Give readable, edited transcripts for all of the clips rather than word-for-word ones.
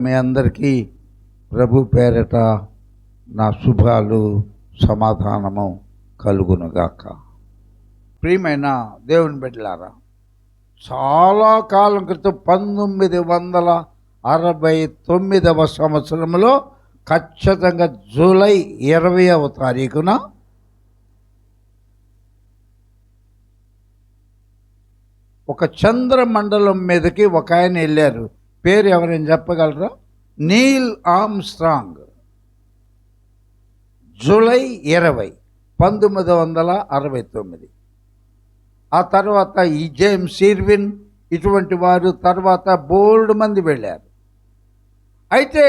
మీ అందరికీ ప్రభు పేరట నా శుభాలు సమాధానము కలుగునుగాక. ప్రియమైన దేవుని బిడ్డలారా, చాలా కాలం క్రితం 1969వ సంవత్సరంలో ఖచ్చితంగా జూలై 20వ తారీఖున ఒక చంద్రమండలం మీదకి ఒక ఆయన వెళ్ళారు. పేరు ఎవరైనా చెప్పగలరా? నీల్ ఆర్మ్స్ట్రాంగ్. జూలై 20, 1969. ఆ తర్వాత ఈ జేమ్స్ ఇర్విన్ ఇటువంటి వారు తర్వాత బోల్డ్ మంది వెళ్ళారు. అయితే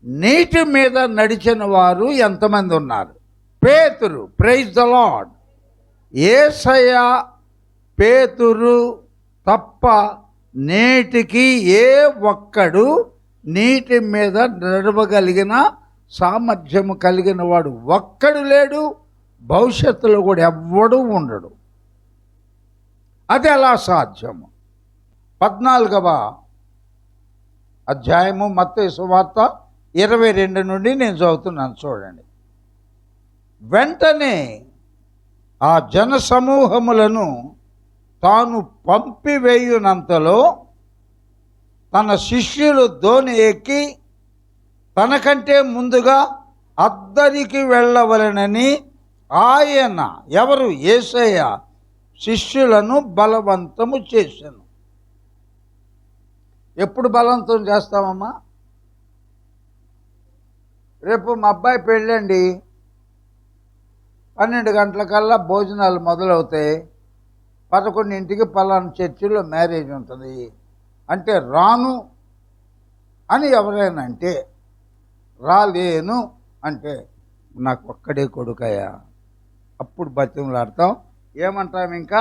నీటి మీద నడిచిన వారు ఎంతమంది ఉన్నారు? పేతురు, ప్రైజ్ ద లార్డ్. యేసయ్య పేతురు తప్ప నేటికి ఏ ఒక్కడు నీటి మీద నడవగలిగిన సామర్థ్యము కలిగిన వాడు ఒక్కడు లేడు. భవిష్యత్తులో కూడా ఎవ్వడూ ఉండడు. అది ఎలా సాధ్యము? 14వ అధ్యాయము మత్తయి సువార్త 22 నుండి నేను చదువుతున్నాను, చూడండి. వెంటనే ఆ జన సమూహములను తాను పంపివేయునంతలో తన శిష్యులు దోణి ఎక్కి తనకంటే ముందుగా అద్దరికి వెళ్ళవలెనని ఆయన, ఎవరు? యేసయ్య శిష్యులను బలవంతము చేశాను. ఎప్పుడు బలవంతం చేస్తామమ్మా? రేపు మా అబ్బాయి పెళ్ళండి, 12 గంటలకల్లా భోజనాలు మొదలవుతాయి, 11ంటికి పలానా చర్చిలో మ్యారేజ్ ఉంటుంది అంటే రాను అని ఎవరైనా అంటే, రాలేను అంటే నాకు ఒక్కడే కొడుకయ్యా, అప్పుడు బతిమలాడతాం. ఏమంటాం? ఇంకా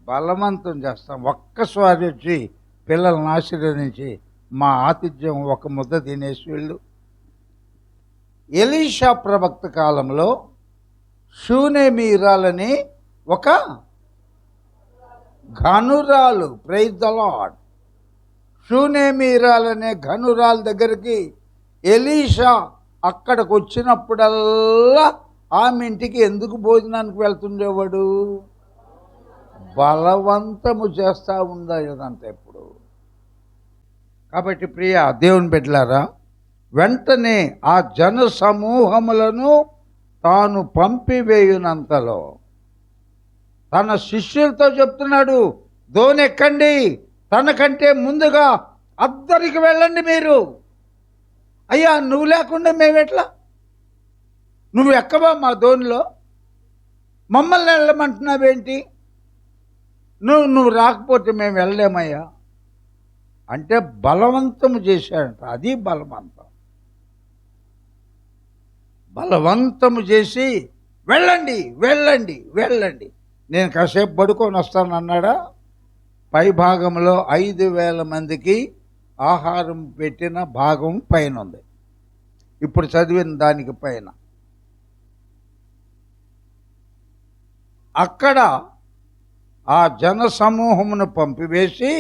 బలవంతం చేస్తాం. ఒక్కసారి వచ్చి పిల్లల్ని ఆశీర్వదించి మా ఆతిథ్యం ఒక ముద్ద తినేసి వెళ్ళు. ఎలీషా ప్రవక్త కాలంలో షూనేమీరాలని ఒక ఘనురాలు, ప్రైజ్ ద లార్డ్, షూనేమీరాలనే ఘనురాలు దగ్గరికి ఎలీషా అక్కడికి వచ్చినప్పుడల్లా ఆమె ఇంటికి ఎందుకు భోజనానికి వెళ్తుండేవాడు? బలవంతము చేస్తూ ఉండేదంట ఎప్పుడు. కాబట్టి ప్రియ దేవుని బిడ్డలారా, వెంటనే ఆ జన సమూహములను తాను పంపివేయునంతలో తన శిష్యులతో చెప్తున్నాడు, దోణి ఎక్కండి, తనకంటే ముందుగా అద్దరికి వెళ్ళండి మీరు. అయ్యా, నువ్వు లేకుండా మేమెట్లా? నువ్వు ఎక్కవా మా దోణిలో? మమ్మల్ని వెళ్ళమంటున్నావేంటి? నువ్వు రాకపోతే మేము వెళ్ళలేమయ్యా అంటే బలవంతము చేశాడంట. అది బలవంతం. బలవంతము చేసి వెళ్ళండి వెళ్ళండి వెళ్ళండి, నేను కాసేపు పడుకొని వస్తాను అన్నాడా? పై భాగంలో 5,000 మందికి ఆహారం పెట్టిన భాగం పైన ఉంది. ఇప్పుడు చదివిన దానికి పైన అక్కడ ఆ జన సమూహమును పంపివేసి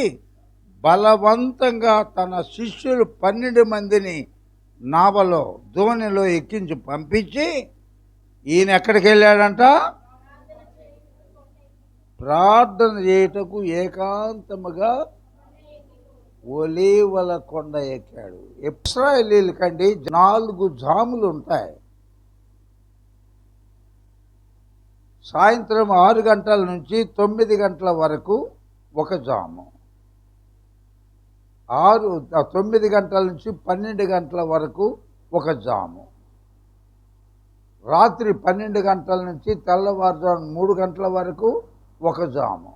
బలవంతంగా తన శిష్యులు 12 మందిని నావలో దోణిలో ఎక్కించి పంపించి ఈయన ఎక్కడికి వెళ్ళాడంట? ప్రార్థన చేయుటకు ఏకాంతముగా ఒలీవల కొండ ఎక్కాడు. ఇశ్రాయేలీలకండి 4 జాములు ఉంటాయి. సాయంత్రం 6 గంటల నుంచి 9 గంటల వరకు ఒక జాము, 9 గంటల నుంచి 12 గంటల వరకు ఒక జాము, రాత్రి 12 గంటల నుంచి తెల్లవారుజాము 3 గంటల వరకు ఒక జాము,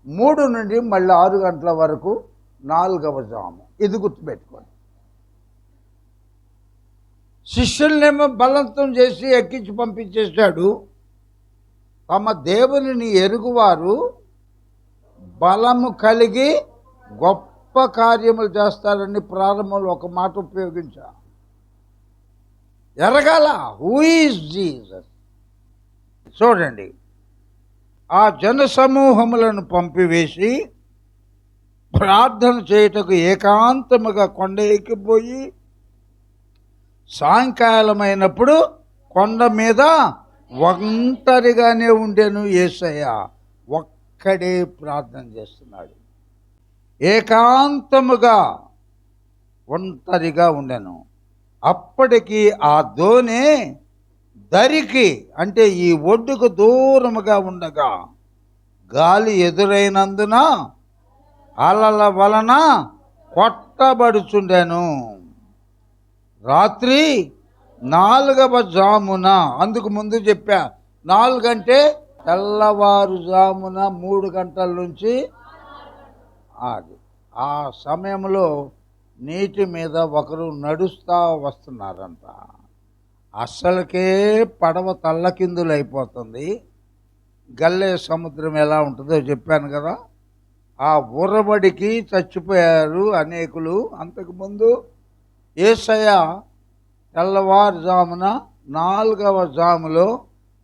3 నుండి మళ్ళీ 6 గంటల వరకు 4వ జాము. ఇది గుర్తుపెట్టుకోండి. శిష్యులనేమో బలవంతం చేసి ఎక్కించి పంపించేశాడు. తమ దేవునిని ఎరుగువారు బలము కలిగి గొప్ప కార్యములు చేస్తారని ప్రారంభంలో ఒక మాట ఉపయోగించా. ఎరగాల హూ ఈజ్ జీసస్. చూడండి, ఆ జన సమూహములను పంపివేసి ప్రార్థన చేయుటకు ఏకాంతముగా కొండ ఎక్కిపోయి సాయంకాలమైనప్పుడు కొండ మీద ఒంటరిగానే ఉండెను యేసయ్య. ఒక్కడే ప్రార్థన చేస్తున్నాడు. ఏకాంతముగా ఒంటరిగా ఉండెను. అప్పటికి ఆ దోణి దరికి అంటే ఈ ఒడ్డుకు దూరముగా ఉండగా గాలి ఎదురైనందున అలల వలన కొట్టబడుచుండెను. రాత్రి 4వ జామున, అందుకు ముందు చెప్పా 4 అంటే తెల్లవారుజామున 3 గంటల నుంచి అది ఆ సమయంలో నీటి మీద ఒకరు నడుస్తూ వస్తున్నారంట. అస్సలకే పడవ తల్లకిందులైపోతుంది. గల్లే సముద్రం ఎలా ఉంటుందో చెప్పాను కదా. ఆ ఉరబడికి చచ్చిపోయారు అనేకులు. అంతకుముందు యేసయ్య తెల్లవారుజామున 4వ జాములో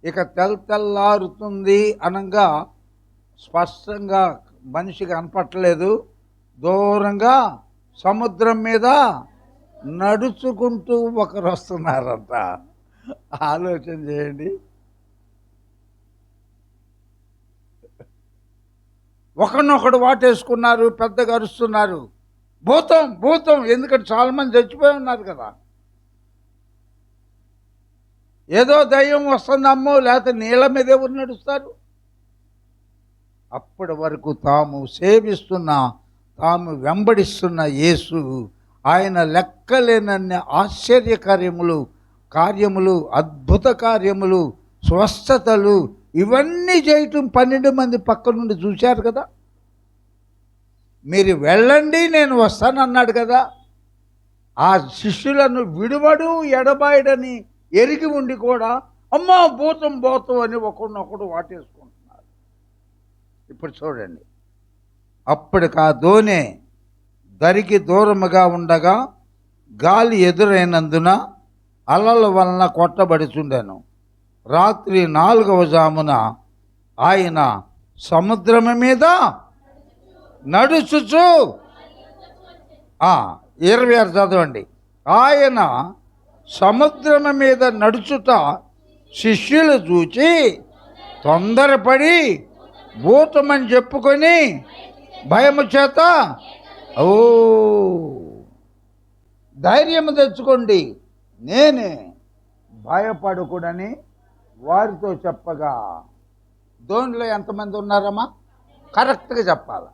ఇక తెల్లారుతుంది అనగా స్పష్టంగా మనిషి కనపట్టలేదు. దూరంగా సముద్రం మీద నడుచుకుంటూ ఒకరు వస్తున్నారంట. ఆలోచన చేయండి. ఒకరినొకడు వాటేసుకున్నారు, పెద్దగా అరుస్తున్నారు, భూతం భూతం. ఎందుకంటే చాలామంది చచ్చిపోయి ఉన్నారు కదా. ఏదో దయ్యం వస్తుందమ్మో, లేకపోతే నీళ్ళ మీద ఎవరు నడుస్తారు. అప్పటి వరకు తాము సేవిస్తున్న, తాము వెంబడిస్తున్న యేసు, ఆయన లెక్కలేనన్ని కార్యములు, అద్భుత కార్యములు, స్వస్థతలు ఇవన్నీ చేయటం 12 మంది పక్క నుండి చూశారు కదా. మీరు వెళ్ళండి నేను వస్తానన్నాడు కదా. ఆ శిష్యులను విడువడు ఎడబాయడని ఎరిగి ఉండి కూడా అమ్మా భూతం భూతం అని ఒకరినొకడు వాటేసుకుంటున్నారు. ఇప్పుడు చూడండి, అప్పటికి ఆ దోణి దరికి దూరముగా ఉండగా గాలి ఎదురైనందున అలల వలన కొట్టబడుచుండెను. రాత్రి 4వ జామున ఆయన సముద్రము మీద నడుచుచు 26 చదవండి. ఆయన సముద్రము మీద నడుచుట శిష్యులు చూచి తొందరపడి భూతమని చెప్పుకొని భయము చేత ధైర్యం తెచ్చుకోండి, నేనే, భయపడకూడని వారితో చెప్పగా. దోణిలో ఎంతమంది ఉన్నారమ్మా? కరెక్ట్గా చెప్పాలి.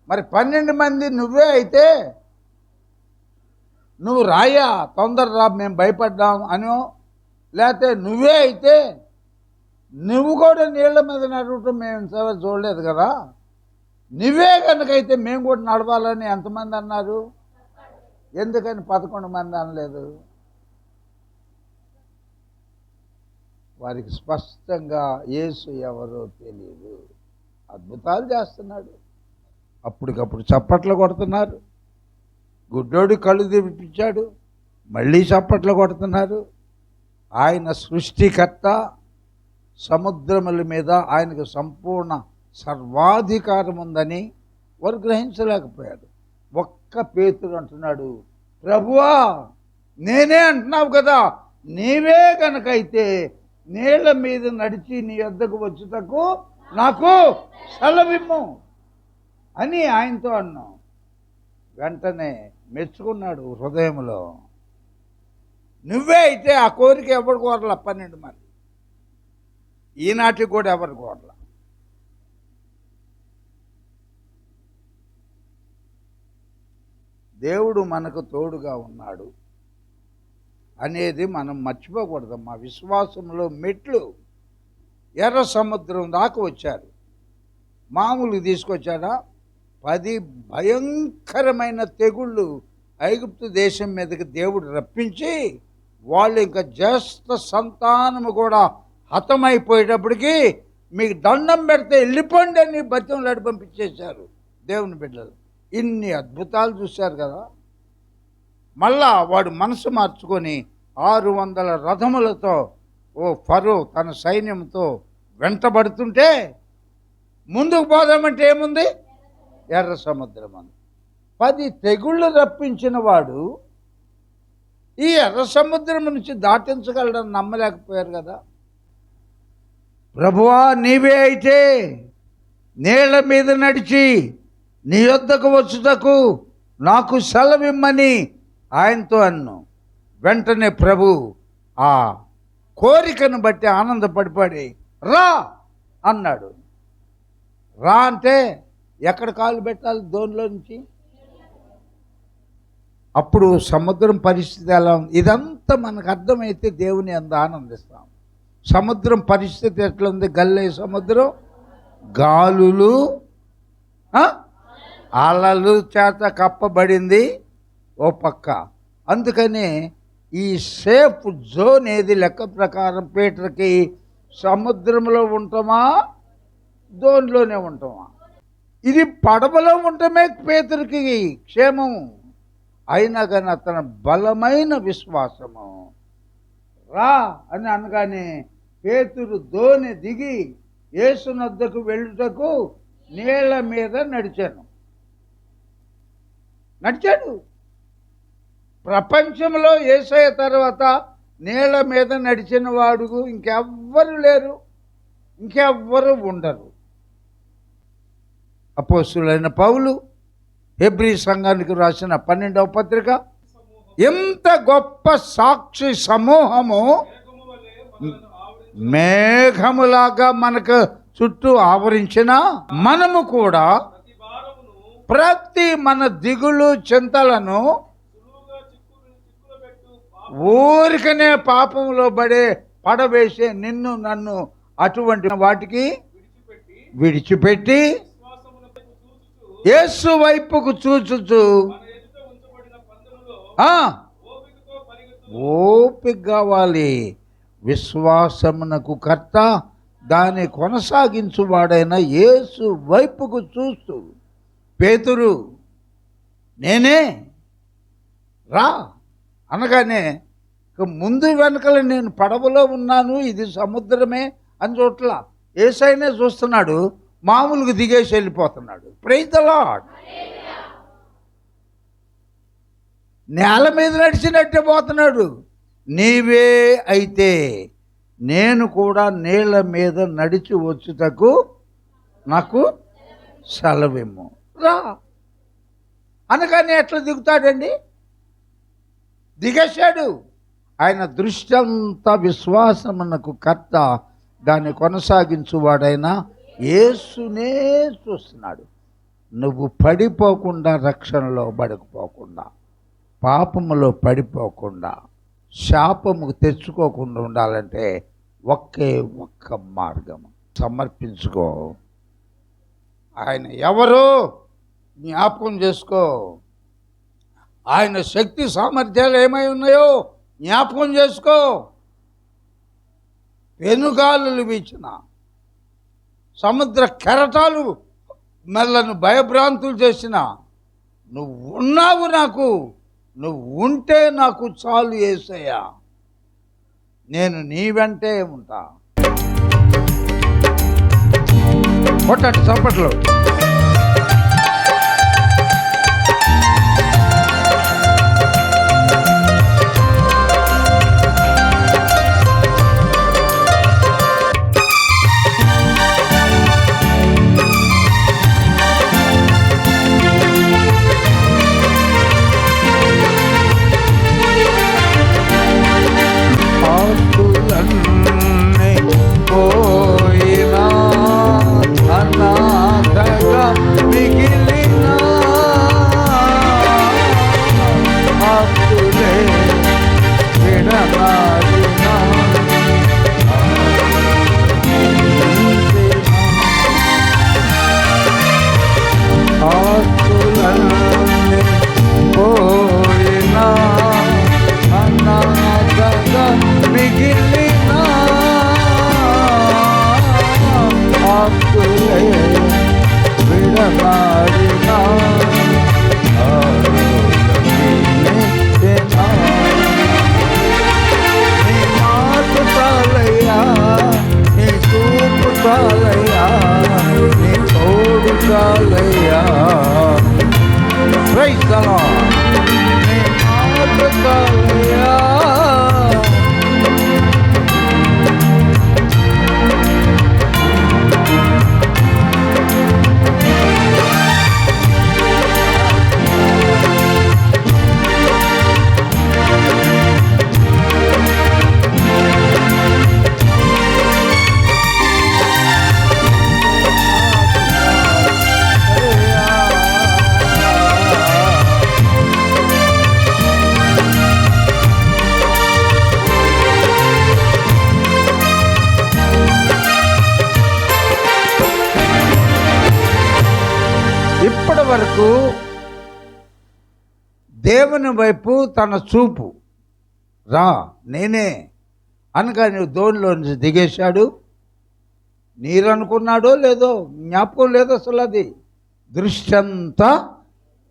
మరి 12 మంది నువ్వే అయితే నువ్వు రాయా తొందర రా మేము భయపడ్డాం అనో, లేకపోతే నువ్వే అయితే నువ్వు కూడా నీళ్ళ మీద నడవటం మేము ఇంతవరకు చూడలేదు కదా. నువ్వే కనుకైతే మేము కూడా నడవాలని ఎంతమంది అన్నారు? ఎందుకని 11 మంది అనలేదు? వారికి స్పష్టంగా యేసు ఎవరో తెలియదు. అద్భుతాలు చేస్తున్నాడు. అప్పటికప్పుడు చప్పట్లు కొడుతున్నారు. గుడ్డోడి కళ్ళు తెప్పించాడు, మళ్ళీ చప్పట్లు కొడుతున్నారు. ఆయన సృష్టికర్త. సముద్రముల మీద ఆయనకు సంపూర్ణ సర్వాధికారం ఉందని వారు గ్రహించలేకపోయాడు. ఒక్క పేతురు అంటున్నాడు, ప్రభువా నేనే అంటున్నావు కదా, నీవే కనుకైతే నీళ్ళ మీద నడిచి నీ వద్దకు వచ్చుటకు నాకు సెలవిమ్ము అని ఆయనతో అన్నాం. వెంటనే మెచ్చుకున్నాడు హృదయంలో. నువ్వే అయితే ఆ కోరిక ఎవరు కోరల 12 మంది, ఈనాటికి కూడా ఎవరు కోరల. దేవుడు మనకు తోడుగా ఉన్నాడు అనేది మనం మర్చిపోకూడదు. మా విశ్వాసంలో మెట్లు ఎర్ర సముద్రం దాకా వచ్చారు. మామూలు తీసుకొచ్చాడా? 10 భయంకరమైన తెగుళ్ళు ఐగుప్తు దేశం మీదకి దేవుడు రప్పించి వాళ్ళు ఇంకా జ్యేష్ఠ సంతానము కూడా హతమైపోయేటప్పటికి మీకు దండం పెడితే వెళ్ళిపోండి అని బతిమలాడి పంపించేశారు దేవుని బిడ్డలు. ఇన్ని అద్భుతాలు చూశారు కదా. మళ్ళా వాడు మనసు మార్చుకొని 600 రథములతో ఫరో తన సైన్యంతో వెంటబడుతుంటే ముందుకు పోదామంటే ఏముంది? ఎర్ర సముద్రం అని. 10 తెగుళ్ళు రప్పించిన వాడు ఈ ఎర్ర సముద్రం నుంచి దాటించగలడని నమ్మలేకపోయారు కదా. ప్రభువా, నీవే అయితే నీళ్ల మీద నడిచి నీ యొద్దకు వచ్చుటకు నాకు సెలవిమ్మని ఆయనతో అన్ను. వెంటనే ప్రభు ఆ కోరికను బట్టి ఆనందపడిపడి రా అన్నాడు. రా అంటే ఎక్కడ కాలు పెట్టాలి? దోనిలో నుంచి. అప్పుడు సముద్రం పరిస్థితి ఎలా ఉంది? ఇదంతా మనకు అర్థమైతే దేవుని అంత ఆనందిస్తాం. సముద్రం పరిస్థితి ఎట్లుంది? గల్లే సముద్రం, గాలులు, అలలు చేత కప్పబడింది ఓ పక్క. అందుకని ఈ సేఫ్ జోన్ ఏది? లెక్క ప్రకారం పీటర్కి సముద్రంలో ఉంటామా, జోన్లోనే ఉంటామా? ఇది పడవలో ఉండటమే పేతురికి క్షేమం. అయినా కానీ అతని బలమైన విశ్వాసము రా అని అనగానే పేతురు దోణి దిగి యేసునొద్దకు వెళ్ళుటకు నీళ్ల మీద నడిచాడు. ప్రపంచంలో యేసయ్య తర్వాత నీళ్ల మీద నడిచిన వాడు ఇంకెవ్వరు లేరు, ఇంకెవ్వరు ఉండరు. అపోస్తులైన పౌలు హెబ్రీ సంఘానికి రాసిన 12వ పత్రిక, ఎంత గొప్ప సాక్షి సమూహము మేఘములాగా మనకు చుట్టూ ఆవరించిన మనము కూడా ప్రతి మన దిగులు చింతలను ఊరికనే పాపంలో పడవేసే నిన్ను నన్ను అటువంటి వాటికి విడిచిపెట్టి యేసు వైపుకు చూచుచు ఓపిక కావాలి. విశ్వాసమునకు కర్త దాన్ని కొనసాగించువాడైన యేసు వైపుకు చూస్తూ పేతురు నేనే రా అనగానే ముందు వెనకల నేను పడవలో ఉన్నాను, ఇది సముద్రమే అని చోట్ల యేసయ్యనే చూస్తున్నాడు. మామూలుగా దిగేసి వెళ్ళిపోతున్నాడు. Praise the Lord. నేల మీద నడిచినట్టే పోతున్నాడు. నీవే అయితే నేను కూడా నీళ్ళ మీద నడిచి వచ్చుటకు నాకు సెలవిమ్ము రా అనగానే ఎట్లా దిగుతాడండి? దిగేశాడు. ఆయన దృష్టి అంతా విశ్వాసమునకు కర్త దాన్ని కొనసాగించువాడైనా యేసునే చూస్తున్నాడు. నువ్వు పడిపోకుండా, రక్షణలో పడకపోకుండా, పాపములో పడిపోకుండా, శాపము తెచ్చుకోకుండా ఉండాలంటే ఒకే ఒక్క మార్గం, సమర్పించుకో. ఆయన ఎవరో జ్ఞాపకం చేసుకో. ఆయన శక్తి సామర్థ్యాలు ఏమై ఉన్నాయో జ్ఞాపకం చేసుకో. పెనుగాలులు వీచిన, సముద్ర కెరటాలు మెల్లను భయభ్రాంతులు చేసిన నువ్వు ఉన్నావు నాకు, నువ్వు ఉంటే నాకు చాలు యేసయ్యా, నేను నీ వెంటే ఉంటా. కొట్టండి చప్పట్లు. పోయినా అనాథగా ఇప్పటి వరకు దేవుని వైపు తన చూపు రా నేనే అనగా నువ్వు ధోనిలో నుంచి దిగేశాడు. నీరు అనుకున్నాడో లేదో జ్ఞాపకం లేదు అసలు. అది దృష్టి అంతా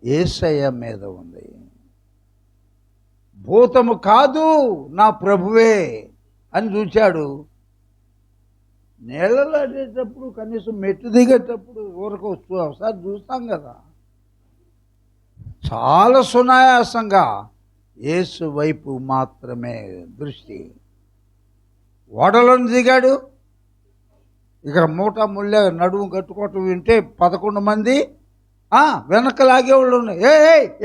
యేసయ్య మీద ఉంది. భూతము కాదు నా ప్రభువే అని చూశాడు. నీళ్ళలో అడేటప్పుడు కనీసం మెట్టు దిగేటప్పుడు ఊరకు ఒకసారి చూస్తాం కదా. చాలా సునాయాసంగా యేసు వైపు మాత్రమే దృష్టి. ఓడలోని దిగాడు. ఇక మూట ముళ్ళ నడుము కట్టుకోవటం వింటే 11 మంది వెనక లాగేవాళ్ళు ఉన్నాయి.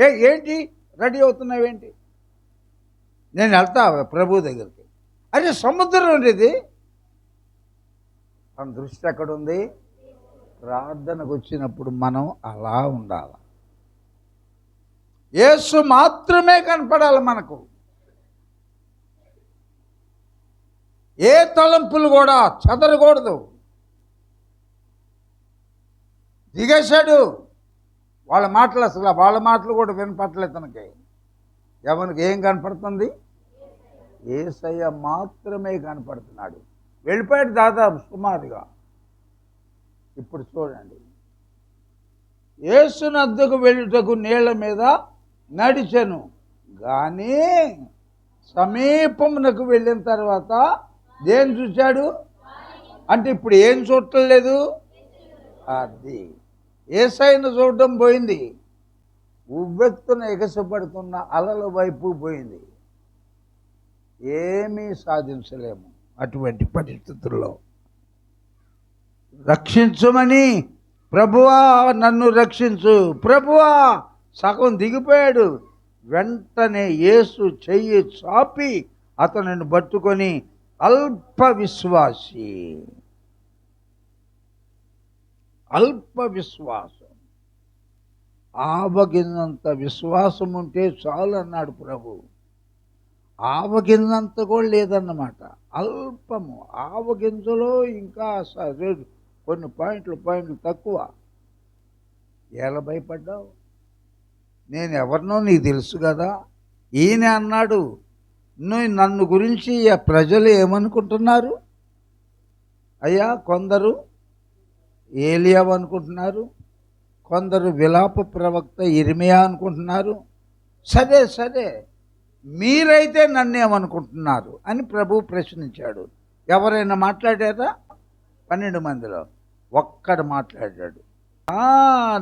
ఏ ఏంటి రెడీ అవుతున్నావేంటి? నేను వెళ్తా ప్రభు దగ్గరికి. అరే సముద్రం ఉండేది. మన దృష్టి ఎక్కడుంది? ప్రార్థనకు వచ్చినప్పుడు మనం అలా ఉండాలి. యేసు మాత్రమే కనపడాలి మనకు. ఏ తలంపులు కూడా చెదరకూడదు. దిగేశాడు. వాళ్ళ మాటలు అసలు వాళ్ళ మాటలు కూడా వినపట్లేదు తనకి. ఎవరికి ఏం కనపడుతుంది? యేసయ్య మాత్రమే కనపడుతున్నాడు. వెళ్ళిపోయాడు దాదాపు సుమారుగా. ఇప్పుడు చూడండి, యేసు నద్దకు వెళ్ళుటకు నీళ్ల మీద నడిచెను కానీ సమీపమునకు వెళ్ళిన తర్వాత దేని చూశాడు అంటే ఇప్పుడు ఏం చూడలేదు. అది యేసయ్యను చూడడం పోయింది. ఉవ్వెత్తున ఎగసపడుతున్న అలల వైపు పోయింది. ఏమీ సాధించలేము అటువంటి పరిస్థితుల్లో. రక్షించమని, ప్రభువా నన్ను రక్షించు, ప్రభువా సగం దిగిపోయాడు. వెంటనే యేసు చెయ్యి చాపి అతనిని పట్టుకొని అల్ప విశ్వాసం, ఆవగిన్నంత విశ్వాసం ఉంటే చాలు అన్నాడు ప్రభు. ఆవగింజంత కూడా లేదన్నమాట, అల్పము. ఆవగింజలో ఇంకా కొన్ని పాయింట్లు తక్కువ. ఎలా భయపడ్డావు? నేను ఎవరినో నీకు తెలుసు కదా. ఈయన అన్నాడు, నువ్వు నన్ను గురించి ప్రజలు ఏమనుకుంటున్నారు? అయ్యా కొందరు ఏలియా అనుకుంటున్నారు, కొందరు విలాప ప్రవక్త ఇర్మియా అనుకుంటున్నారు. సరే మీరైతే నన్నేమనుకుంటున్నారు అని ప్రభు ప్రశ్నించాడు. ఎవరైనా మాట్లాడారా? 12 మందిలో ఒక్కడు మాట్లాడాడు.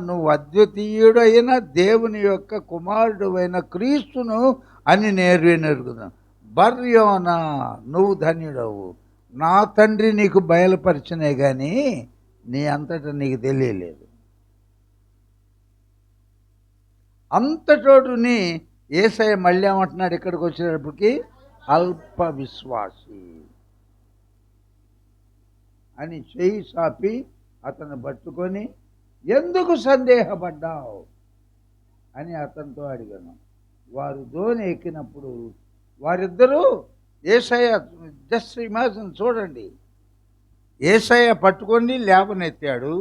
నువ్వు అద్వితీయుడు అయిన దేవుని యొక్క కుమారుడు అయిన క్రీస్తును అని నేర్చుకున్నాను. బర్యోనా నువ్వు ధన్యుడవు, నా తండ్రి నీకు బయలుపరిచినే కానీ నీ అంతటా నీకు తెలియలేదు. అంతటోడుని యేసయ్య మళ్ళీ ఏమంటున్నాడు ఇక్కడికి వచ్చేటప్పటికి? అల్ప విశ్వాసి అని చెయ్యి చాపి అతను పట్టుకొని ఎందుకు సందేహపడ్డావు అని అతనితో అడిగాను. వారు ధోని ఎక్కినప్పుడు వారిద్దరూ యేసయ్య, జస్ట్ ఇమాజిన్ చూడండి, యేసయ్య పట్టుకొని లేవనెత్తాడు.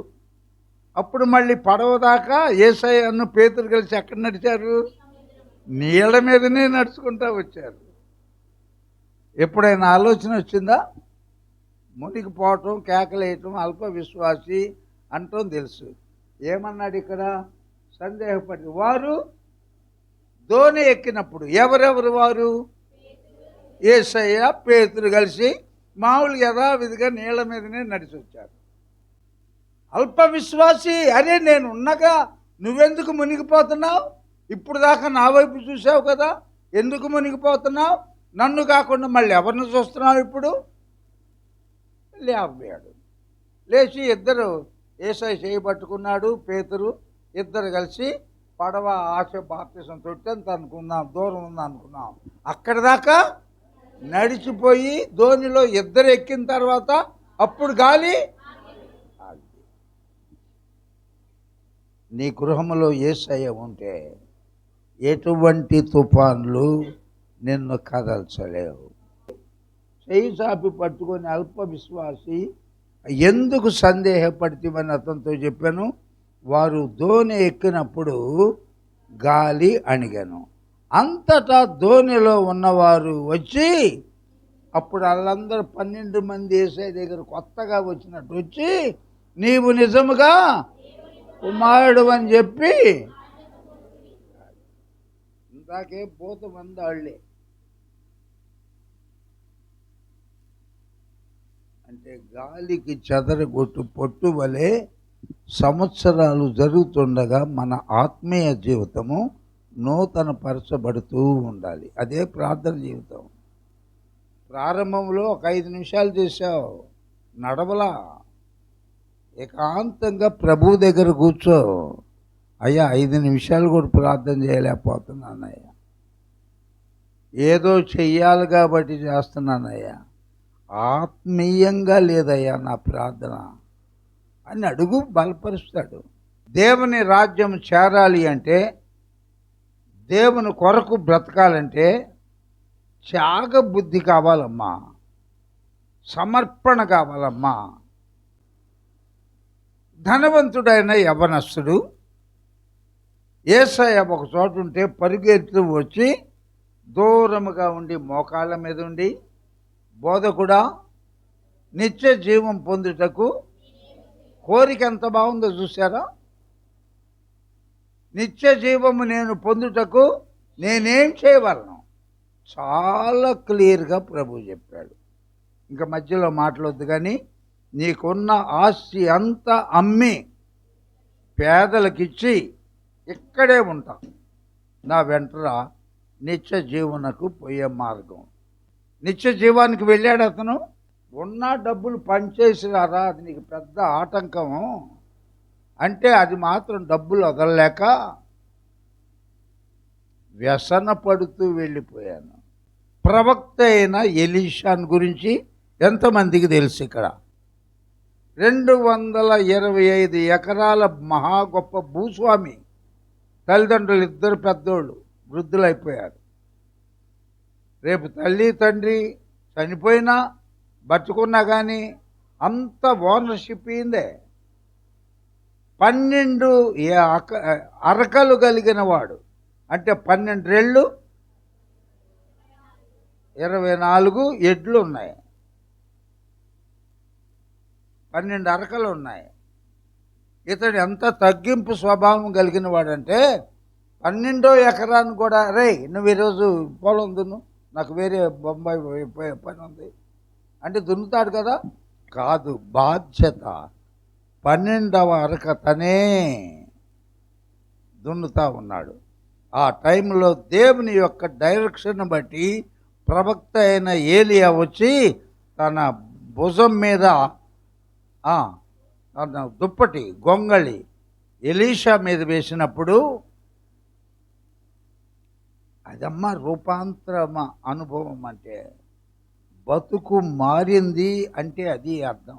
అప్పుడు మళ్ళీ పడవ దాకా యేసయ్యను పేతురు కలిసి ఎక్కడ నడిచారు? నీళ్ళ మీదనే నడుచుకుంటా వచ్చారు. ఎప్పుడైనా ఆలోచన వచ్చిందా? మునిగిపోవటం, కేకలేయటం, అల్ప విశ్వాసి అంటం తెలుసు. ఏమన్నాడు ఇక్కడ? సందేహపడి వారు ధోని ఎక్కినప్పుడు. ఎవరెవరు వారు? యేసయ్య, పేతురు కలిసి మామూలుగా యథావిధిగా నీళ్ళ మీదనే నడిచి వచ్చారు. అల్ప విశ్వాసి, అరే నేను ఉన్నగా నువ్వెందుకు మునిగిపోతున్నావు? ఇప్పుడు దాకా నా వైపు చూసావు కదా, ఎందుకు మునిగిపోతున్నావు? నన్ను కాకుండా మళ్ళీ ఎవరిని చూస్తున్నావు ఇప్పుడు? లేకపోయాడు. లేచి ఇద్దరు, యేసయ్య చేయబట్టుకున్నాడు, పేతురు, ఇద్దరు కలిసి పడవ ఆశ బాప్తిసం తొట్టంత అనుకున్నాం, దూరం ఉంది అనుకున్నాం. అక్కడి దాకా నడిచిపోయి ధోనిలో ఇద్దరు ఎక్కిన తర్వాత అప్పుడు గాలి. నీ గృహంలో యేసయ్య ఉంటే ఎటువంటి తుఫాన్లు నిన్ను కదల్చలేవు. చేయి చాపి పట్టుకొని అల్ప విశ్వాసి ఎందుకు సందేహపడితేమని అతనితో చెప్పాను. వారు దోణి ఎక్కినప్పుడు గాలి అణిగాను. అంతటా దోణిలో ఉన్నవారు వచ్చి, అప్పుడు వాళ్ళందరూ 12 మంది యేసయ్య దగ్గర కొత్తగా వచ్చినట్టు వచ్చి, నీవు నిజముగా కుమారుడు అని చెప్పి, ఇందాకే పోత మంది వాళ్ళే అంటే గాలికి చెదరగొట్టు పొట్టు వలె సంవత్సరాలు జరుగుతుండగా మన ఆత్మీయ జీవితము నూతన పరచబడుతూ ఉండాలి. అదే ప్రార్థన జీవితం. ప్రారంభంలో ఒక 5 నిమిషాలు చేసావు, నడవలా. ఏకాంతంగా ప్రభు దగ్గర కూర్చో. అయ్యా 5 నిమిషాలు కూడా ప్రార్థన చేయలేకపోతున్నానయ్యా, ఏదో చెయ్యాలి కాబట్టి చేస్తున్నానయ్యా, ఆత్మీయంగా లేదయ్యా నా ప్రార్థన అని అడుగు, బలపరుస్తాడు. దేవుని రాజ్యం చేరాలి అంటే, దేవుని కొరకు బ్రతకాలంటే త్యాగ బుద్ధి కావాలమ్మా, సమర్పణ కావాలమ్మా. ధనవంతుడైన యవనస్తుడు యేసయ్య ఒక చోట ఉంటే పరిగెత్తు వచ్చి దూరముగా ఉండి మోకాళ్ళ మీద ఉండి, బోధకుడా నిత్య జీవం పొందుటకు కోరిక ఎంత బాగుందో చూసారా? నిత్య జీవము నేను పొందుటకు నేనేం చేయవలను? చాలా క్లియర్గా ప్రభు చెప్పాడు. ఇంకా మధ్యలో మాట్లాడొద్దు, కానీ నీకున్న ఆస్తి అంతా అమ్మి పేదలకిచ్చి ఇక్కడే ఉంటా, నా వెంటరా, నిత్య జీవనకు పోయే మార్గం. నిత్య జీవానికి వెళ్ళాడు అతను. ఉన్న డబ్బులు పనిచేసిరారా, అది నీకు పెద్ద ఆటంకము అంటే, అది మాత్రం డబ్బులు వదలలేక వ్యసన పడుతూ వెళ్ళిపోయాను. ప్రవక్త అయిన ఎలీషాను గురించి ఎంతమందికి తెలుసు? ఇక్కడ 225 ఎకరాల మహా గొప్ప భూస్వామి. తల్లిదండ్రులు ఇద్దరు పెద్దోళ్ళు, వృద్ధులైపోయారు. రేపు తల్లి తండ్రి చనిపోయినా బతుకున్నా కానీ అంత ఓనర్షిప్ అయిందే. 12 అరకలు కలిగిన వాడు, అంటే 12 రెళ్ళు 24 ఎడ్లు ఉన్నాయి, 12 అరకలు ఉన్నాయి. ఇతడు ఎంత తగ్గింపు స్వభావం కలిగిన వాడంటే, 12వ ఎకరాన్ని కూడా, రే నువ్వు ఈరోజు పొలం దున్ను, నాకు వేరే బొంబాయి పోయే పని ఉంది అంటే దున్నుతాడు కదా. కాదు, బాధ్యత. 12వ అరక తనే దున్నుతా ఉన్నాడు. ఆ టైంలో దేవుని యొక్క డైరెక్షన్ బట్టి ప్రవక్త అయిన ఏలియా వచ్చి తన భుజం మీద తన దుప్పటి గొంగళి ఎలీషా మీద వేసినప్పుడు, అదమ్మ రూపాంతరమ అనుభవం అంటే, బతుకు మారింది అంటే అది అర్థం.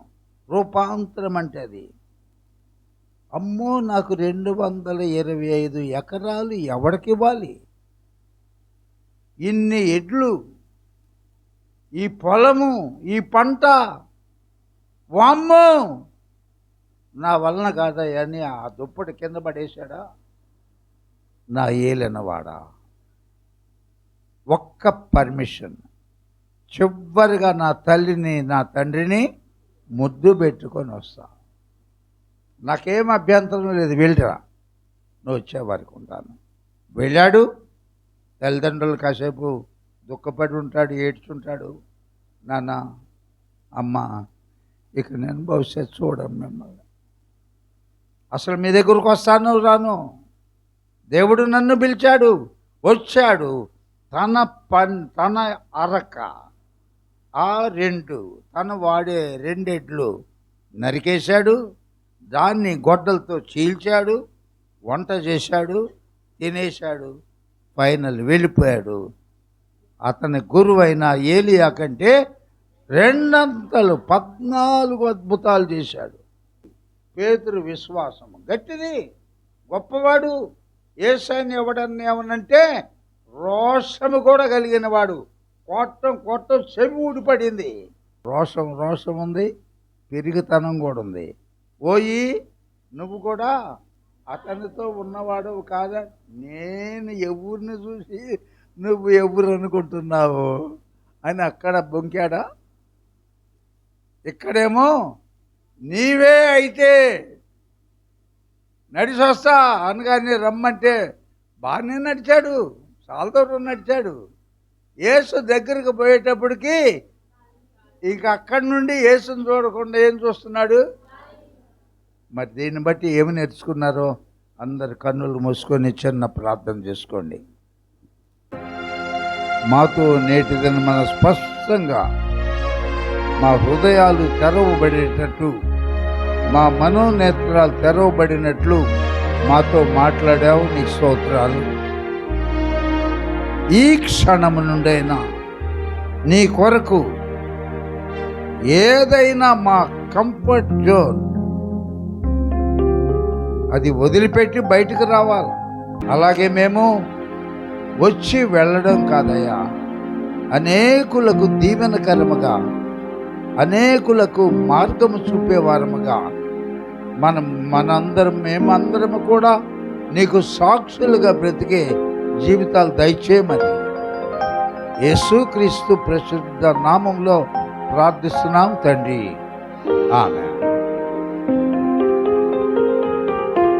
రూపాంతరం అంటే అది. అమ్మో, నాకు 225 ఎకరాలు ఎవడికి ఇవ్వాలి? ఇన్ని ఎడ్లు, ఈ పొలము, ఈ పంట, వామ్మో నా వలన కాదయ్యా అని ఆ దుప్పటి కింద పడేశాడా? నా ఏలినవాడా, ఒక్క పర్మిషన్, చివరిగా నా తల్లిని నా తండ్రిని ముద్దు పెట్టుకొని వస్తా, నాకేం అభ్యంతరం లేదు, వెళ్ళిరా, నువ్వు వచ్చే వరకు ఉంటాను. వెళ్ళాడు. తల్లిదండ్రులు కాసేపు దుఃఖపడి ఉంటాడు, ఏడ్చుంటాడు. నాన్న, అమ్మ, ఇక నేను భవిష్యత్తు చూడను మిమ్మల్ని, అసలు మీ దగ్గరకు వస్తాను రాను, దేవుడు నన్ను పిలిచాడు, వచ్చాడు. తన అరక ఆ తను వాడే 2 ఎడ్లు నరికేశాడు, దాన్ని గొడ్డలతో చీల్చాడు, వంట చేశాడు, తినేశాడు, ఫైనల్ వెళ్ళిపోయాడు. అతని గురువైన ఏలియా కంటే 2 అంతలు 14 అద్భుతాలు చేశాడు. పేతురు విశ్వాసం గట్టిది, గొప్పవాడు. యేసుని ఎవడన్నా ఏమనంటే రోషము కూడా కలిగిన వాడు. కొట్టం చెవి ఊడిపడింది. రోషం ఉంది, పెరిగితనం కూడా ఉంది. ఓయి నువ్వు కూడా అతనితో ఉన్నవాడు కాదా? నేను ఎవరిని చూసి నువ్వు ఎవరు అనుకుంటున్నావు అని అక్కడ బొంకాడా? ఇక్కడేమో నీవే అయితే నడిచి వస్తా అనగానే రమ్మంటే బాగానే నడిచాడు, చాలా దూరం నడిచాడు. యేసు దగ్గరికి పోయేటప్పటికి ఇక అక్కడి నుండి యేసుని చూడకుండా ఏం చూస్తున్నాడు? మరి దీన్ని బట్టి ఏమి నేర్చుకున్నారో అందరు కన్నులు మూసుకొని చిన్న ప్రార్థన చేసుకోండి. మాతో నేటి దిన మన స్పష్టంగా మా హృదయాలు తెరవబడేటట్టు, మా మనోనేత్రాలు తెరవబడినట్లు మాతో మాట్లాడావు. నీ స్తోత్రాలు. ఈ క్షణము నుండైనా నీ కొరకు ఏదైనా మా కంఫర్ట్ జోన్ అది వదిలిపెట్టి బయటకు రావాలి. అలాగే మేము వచ్చి వెళ్ళడం కాదయ్యా, అనేకులకు దీవెనకరముగా, అనేకులకు మార్గము చూపేవారముగా మేమందరము కూడా నీకు సాక్షులుగా బ్రతికే జీవితాలు దయచేయమని యేసుక్రీస్తు పరిశుద్ధ నామంలో ప్రార్థిస్తున్నాం తండ్రి. ఆమేన్.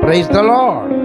Praise the lord.